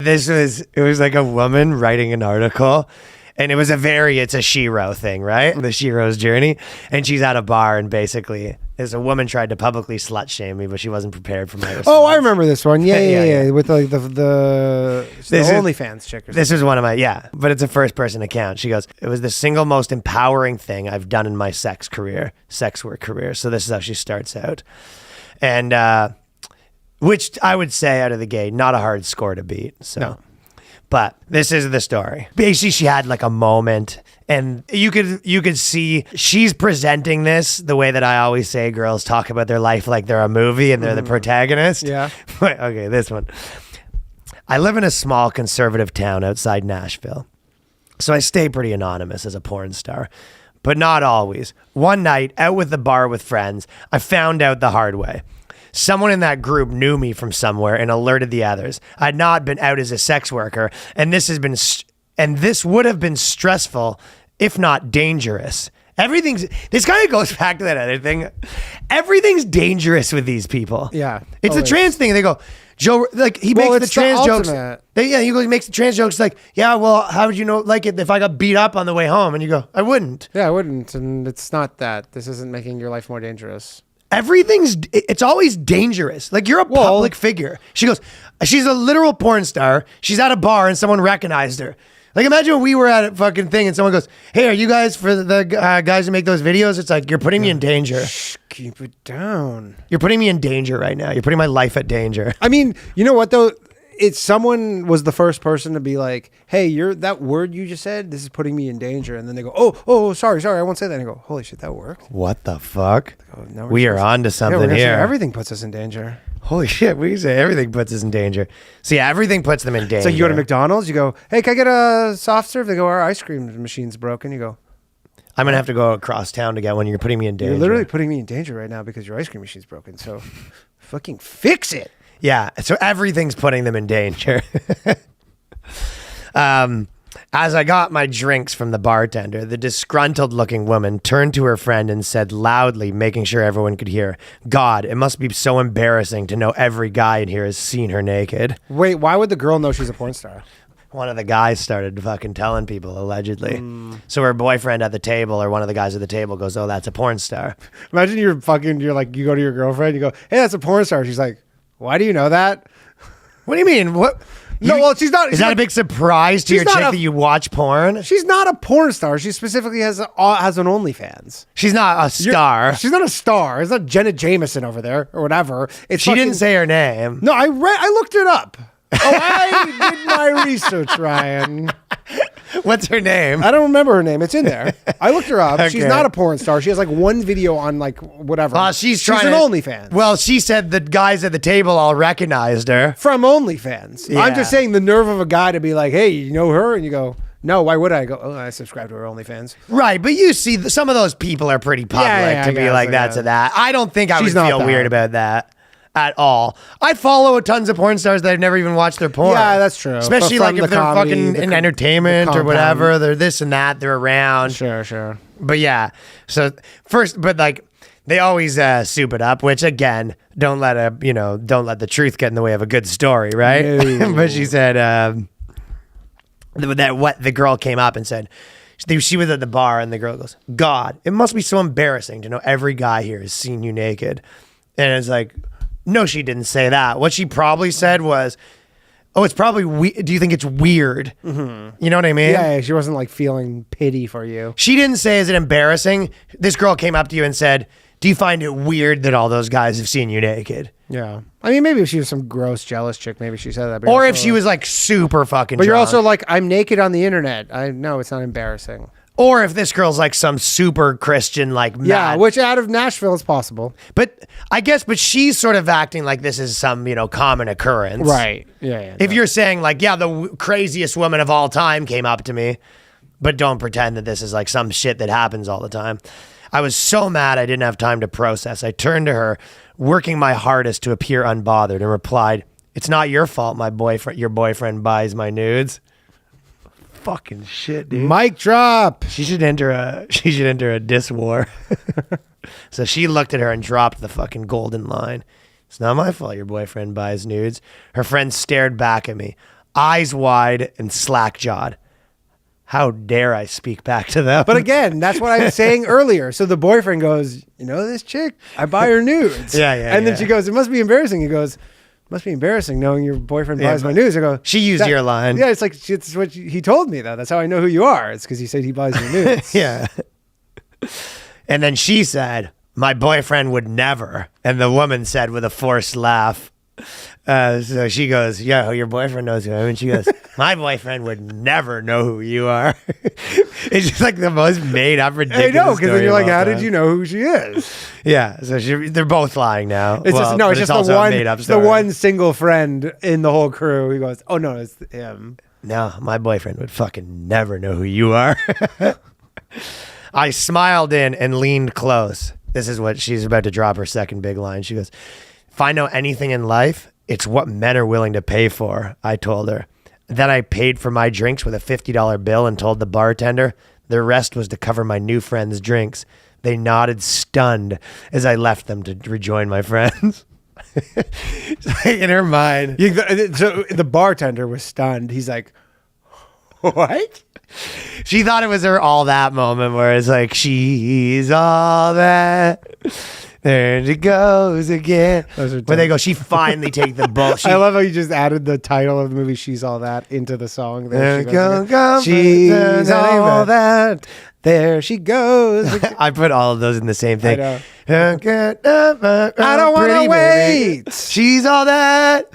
It was like a woman writing an article, and it's a shero thing, right? The shero's journey. And she's at a bar, and basically a woman tried to publicly slut shame me, but she wasn't prepared for my response. Oh, I remember this one. Yeah. With like the OnlyFans chick or something. This is one of my, but it's a first person account. She goes, it was the single most empowering thing I've done in my sex work career. So this is how she starts out. And, which I would say out of the gate, not a hard score to beat. So, no. But this is the story. Basically, she had like a moment, and you could see she's presenting this the way that I always say girls talk about their life like they're a movie and they're the protagonist. Yeah. Okay, this one. I live in a small conservative town outside Nashville, so I stay pretty anonymous as a porn star, but not always. One night, out with the bar with friends, I found out the hard way. Someone in that group knew me from somewhere and alerted the others. I'd not been out as a sex worker, and this would have been stressful, if not dangerous. This kind of goes back to that other thing. Everything's dangerous with these people. Yeah. It's a trans thing. They go, Joe, like he makes the trans jokes. He makes the trans jokes like, yeah, well, how would you know like it if I got beat up on the way home? And you go, I wouldn't. Yeah, I wouldn't. And it's not that. This isn't making your life more dangerous. It's always dangerous. Like you're a public figure. She goes, she's a literal porn star. She's at a bar and someone recognized her. Like imagine when we were at a fucking thing and someone goes, hey, are you guys for the guys who make those videos? It's like, you're putting me in danger. Shh, keep it down. You're putting me in danger right now. You're putting my life at danger. I mean, you know what though? Someone was the first person to be like, hey, that word you just said, this is putting me in danger. And then they go, oh, sorry, I won't say that. And I go, holy shit, that worked. What the fuck? Go, we are on to something here. Everything puts us in danger. Holy shit, we say everything puts us in danger. So yeah, everything puts them in danger. So you go to McDonald's, you go, hey, can I get a soft serve? They go, our ice cream machine's broken. You go, I'm going to have to go across town to get one. You're putting me in danger. You're literally putting me in danger right now because your ice cream machine's broken. So fucking fix it. Yeah, so everything's putting them in danger. As I got my drinks from the bartender, the disgruntled looking woman turned to her friend and said loudly, making sure everyone could hear, God, it must be so embarrassing to know every guy in here has seen her naked. Wait, why would the girl know she's a porn star? One of the guys started fucking telling people, allegedly. So her boyfriend at the table, or one of the guys at the table goes, oh, that's a porn star. Imagine you're like, you go to your girlfriend, you go, hey, that's a porn star. She's like, why do you know that? What do you mean? What? She's not. Is that a big surprise to your chick that you watch porn? She's not a porn star. She specifically has an OnlyFans. She's not a star. She's not a star. It's not Jenna Jameson over there or whatever. She didn't say her name. No, I looked it up. I did my research, Ryan. What's her name? I don't remember her name. It's in there. I looked her up. Okay. She's not a porn star. She has like one video on like whatever. She's an OnlyFans. Well, she said the guys at the table all recognized her. From OnlyFans. Yeah. I'm just saying the nerve of a guy to be like, hey, you know her? And you go, no, why would I? Go, oh, I subscribe to her OnlyFans. Right, but you see, some of those people are pretty public to be like, that's that. I don't think I would feel weird about that. At all. I follow tons of porn stars that I've never even watched their porn. Yeah, that's true. Especially like if they're fucking in entertainment or whatever. They're this and that. They're around. Sure. But yeah. So first, but like they always soup it up, which again, don't let the truth get in the way of a good story, right? No. But she said the girl came up and said, she was at the bar and the girl goes, God, it must be so embarrassing to know every guy here has seen you naked. And it's like, no, she didn't say that. What she probably said was, oh, it's probably do you think it's weird? Mm-hmm. You know what I mean? Yeah, she wasn't like feeling pity for you. She didn't say, is it embarrassing? This girl came up to you and said, do you find it weird that all those guys have seen you naked? Yeah. I mean, maybe if she was some gross, jealous chick, maybe she said that. But or if she was like super fucking But drunk. You're also like, I'm naked on the internet. No, it's not embarrassing. Or if this girl's like some super Christian, like mad. Yeah, which out of Nashville is possible. But she's sort of acting like this is some, common occurrence. Right. Yeah. If you're saying like, yeah, the craziest woman of all time came up to me, but don't pretend that this is like some shit that happens all the time. I was so mad I didn't have time to process. I turned to her, working my hardest to appear unbothered, and replied, it's not your fault your boyfriend buys my nudes. Fucking shit, dude. Mic drop. She should enter a diss war. So she looked at her and dropped the fucking golden line. It's not my fault your boyfriend buys nudes. Her friend stared back at me. eyes wide and slack-jawed. How dare I speak back to them? But again, that's what I was saying earlier. So the boyfriend goes, you know, this chick, I buy her nudes. And then she goes, it must be embarrassing. He goes, must be embarrassing knowing your boyfriend buys my nudes. I go, she used your line. Yeah, it's like, it's what he told me, though. That's how I know who you are. It's because he said he buys your nudes. Yeah. And then she said, my boyfriend would never. And the woman said with a forced laugh. So she goes, yeah, your boyfriend knows who I am. And she goes, my boyfriend would never know who you are. It's just like the most made up ridiculous. I know, because then you're like, how time. did you know who she is? Yeah, so they're both lying now. It's Well, just also a made-up the story. one single friend in the whole crew. He goes, oh no, it's him. No, my boyfriend would fucking never know who you are. I smiled in and leaned close. This is what she's about to drop her second big line. She goes, if I know anything in life, it's what men are willing to pay for, I told her. Then I paid for my drinks with a $50 bill and told the bartender the rest was to cover my new friend's drinks. They nodded stunned as I left them to rejoin my friends. In her mind. So the bartender was stunned. He's like, what? She thought it was her all that moment where it's like, she's all that. There she goes again. Where they go, she finally take the bull. I love how you just added the title of the movie "She's All That" into the song. There she goes goes. She's all that. There she goes. I put all of those in the same thing. I I don't want to wait. She's all that.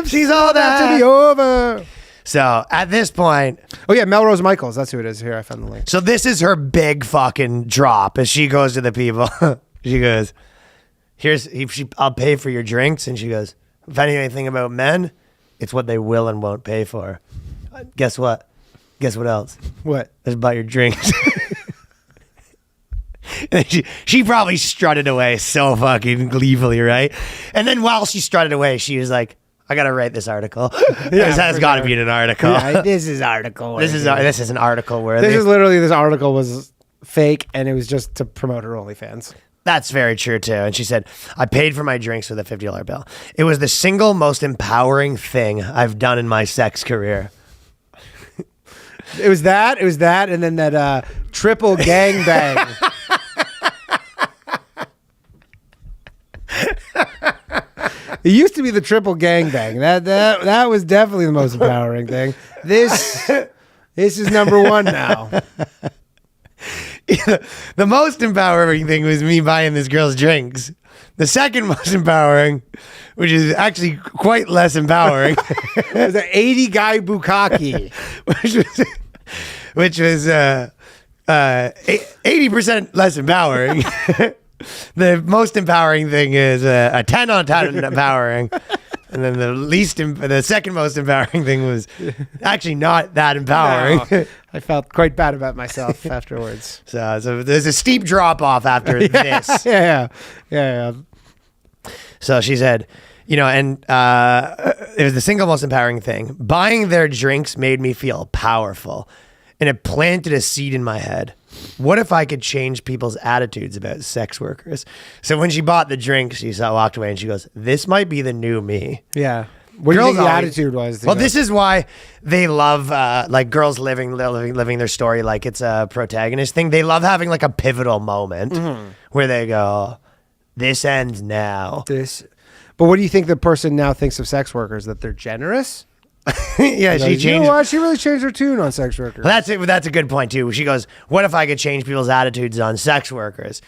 She's all that. To be over. So at this point, oh yeah, Melrose Michaels. That's who it is. Here, I found the link. so this is her big fucking drop as she goes to the people. She goes, I'll pay for your drinks. And she goes, if anything about men, it's what they will and won't pay for. Guess what? Guess what else? What? Let's buy your drinks. And she probably strutted away so fucking gleefully, right? And then while she strutted away, she was like, I gotta write this article. This has got to be in an article. Yeah, this is article. This is an article where this article was fake, and it was just to promote her OnlyFans. That's very true too. And she said, I paid for my drinks with a $50 bill. It was the single most empowering thing I've done in my sex career. It was that, and then that triple gangbang. It used to be the triple gangbang. That was definitely the most empowering thing. This is number one now. The most empowering thing was me buying this girl's drinks. The second most empowering, which is actually quite less empowering, was an 80 guy bukkake, which was 80% less empowering. The most empowering thing is a 10 on 10 empowering. And then the second most empowering thing was actually not that empowering. No, I felt quite bad about myself afterwards. So there's a steep drop off after this. Yeah. So she said, and it was the single most empowering thing. Buying their drinks made me feel powerful, and it planted a seed in my head. What if I could change people's attitudes about sex workers? So when she bought the drink, she walked away and she goes, this might be the new me. Yeah. What do you think the attitude was? Well, this is why they love like girls living their story like it's a protagonist thing. They love having like a pivotal moment where they go, this ends now. But what do you think the person now thinks of sex workers? That they're generous? Yeah, she changed. You know what? She really changed her tune on sex workers. Well, that's a good point too. She goes, "What if I could change people's attitudes on sex workers?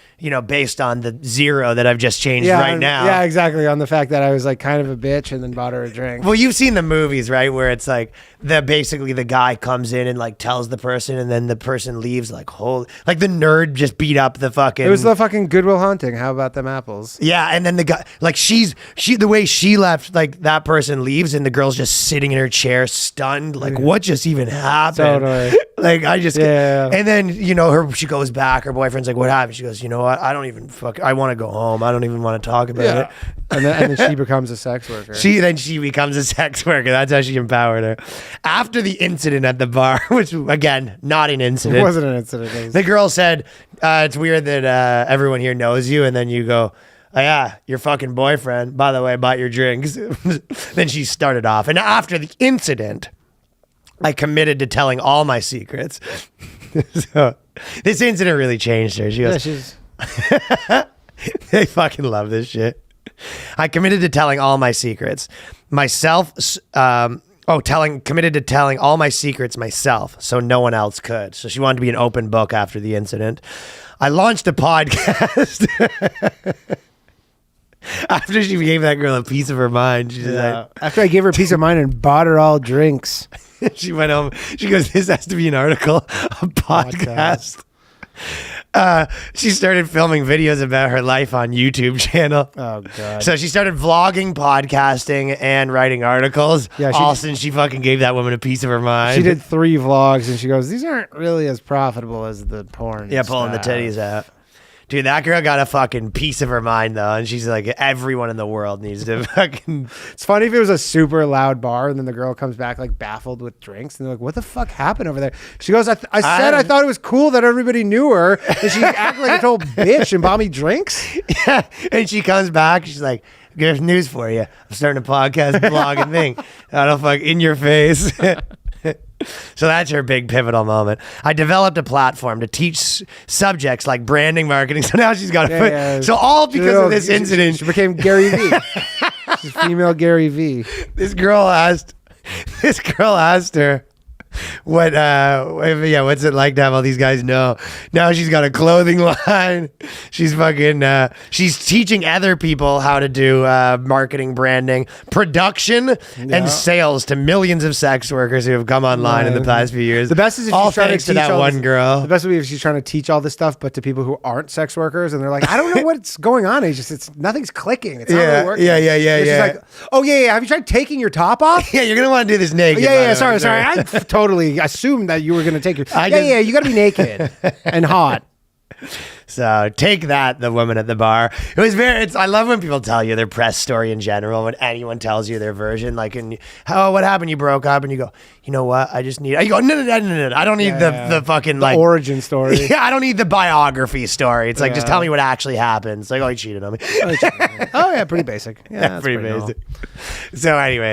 Based on the zero that I've just changed right now." Yeah, exactly. On the fact that I was like kind of a bitch and then bought her a drink. Well, you've seen the movies, right? Where it's like basically the guy comes in and like tells the person, and then the person leaves like like the nerd just beat up the fucking. It was the fucking Goodwill Hunting. How about them apples? Yeah, and then the guy like the way she left, like that person leaves, and the girl's just sitting in her chair stunned, like what just even happened? Totally. Like I just yeah. And then she goes back. Her boyfriend's like, "What happened?" She goes, "You know what? I don't even I want to go home. I don't even want to talk about it." And then she becomes a sex worker. She becomes a sex worker. That's how she empowered her. After the incident at the bar, which again, not an incident. It wasn't an incident. The girl said, "It's weird that everyone here knows you," and then you go, oh yeah, your fucking boyfriend, by the way, bought your drinks. Then she started off. And after the incident, I committed to telling all my secrets. So this incident really changed her. She goes, they fucking love this shit. I committed to telling all my secrets myself. Committed to telling all my secrets myself so no one else could. So she wanted to be an open book after the incident. I launched a podcast. After she gave that girl a piece of her mind. After I gave her a piece of mind and bought her all drinks. She went home. She goes, this has to be an article, a podcast. She started filming videos about her life on YouTube channel. Oh, God. So she started vlogging, podcasting, and writing articles. Yeah, all since she fucking gave that woman a piece of her mind. She did 3 vlogs, and she goes, these aren't really as profitable as the porn. Yeah, pulling the titties out. Dude, that girl got a fucking piece of her mind, though, and she's like, everyone in the world needs to fucking... It's funny if it was a super loud bar, and then the girl comes back, like, baffled with drinks, and they're like, what the fuck happened over there? She goes, I thought it was cool that everybody knew her, and she acted like a total bitch and bought me drinks? Yeah, and she comes back, she's like, good news for you. I'm starting a podcast, blog, and thing. I don't fuck in your face. So that's her big pivotal moment. I developed a platform to teach subjects like branding, marketing. So now she's got So all because of this incident. She became Gary V. She's female Gary V. This girl asked her, what's it like to have all these guys know? Now she's got a clothing line. She's fucking she's teaching other people how to do marketing, branding, production, and sales to millions of sex workers who have come online in the past few years. The best is if all she's trying thanks to teach that one girl. The best would be if she's trying to teach all this stuff, but to people who aren't sex workers, and they're like, I don't know what's going on. It's nothing's clicking. It's not really working. Yeah. She's like, oh yeah. Have you tried taking your top off? Yeah, you're gonna want to do this naked. Sorry. I totally assumed that you were going to take your... you got to be naked and hot. So take that, the woman at the bar. It was I love when people tell you their press story in general, when anyone tells you their version, like, what happened? You broke up, and you go, you know what? I just need... You go, no. I don't need the fucking, the origin story. Yeah, I don't need the biography story. It's like, just tell me what actually happened. It's like, he cheated on me. Oh, yeah, pretty basic. Yeah, pretty basic. So anyways,